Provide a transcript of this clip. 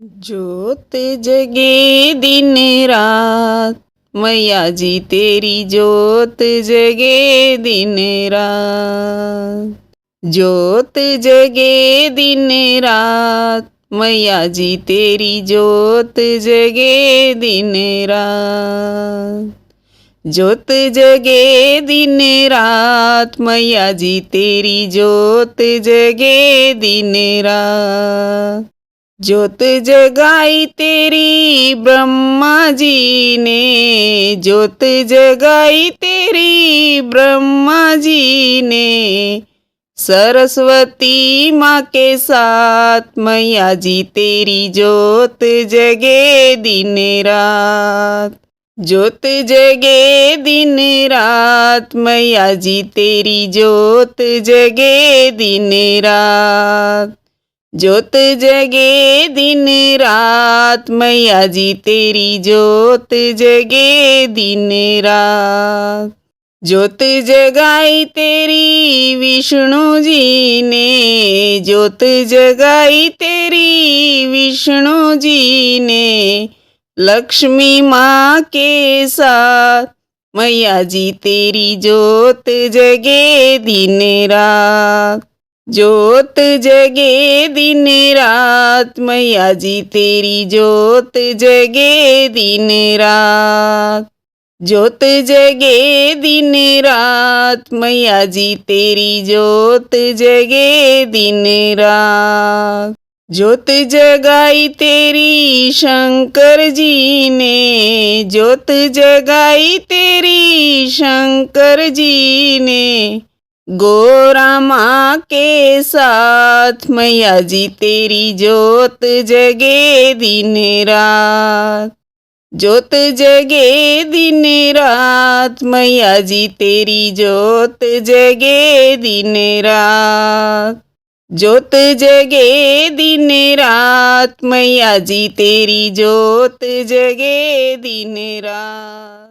जोत जगे दिन रात, मैया जी तेरी जोत जगे दिन रात। जोत जगे दिन रात, मैया जी तेरी जोत जगे दिन रात। जोत जगे दिन रात, मैया जी तेरी जोत जगे दिन रात। जोत जगाई तेरी ब्रह्मा जी ने, जोत जगाई तेरी ब्रह्मा जी ने, सरस्वती माँ के साथ मैया जी तेरी जोत जगे दिन रात। जोत जगे दिन रात, मैया जी तेरी जोत जगे दिन रात। जोत जगे दिन रात, मैया जी तेरी जोत जगे दिन रात। जोत जगाई तेरी विष्णु जी ने, जोत जगाई तेरी विष्णु जी ने, लक्ष्मी माँ के साथ मैया जी तेरी जोत जगे दिन रात। जोत जगे दिन रात, मैया जी तेरी जोत जगे दिन रात। जोत जगे दिन रात, मैया जी तेरी जोत जगे दिन रात। जोत जगाई तेरी शंकर जी ने, जोत जगाई तेरी शंकर जी ने, गोरा माँ के साथ मैया जी तेरी जोत जगे दिन रात। जोत जगे दिन रात, मैया जी तेरी जोत जगे दिन रात। जोत जगे दिन रात, मैया जी तेरी जोत जगे दिन रात।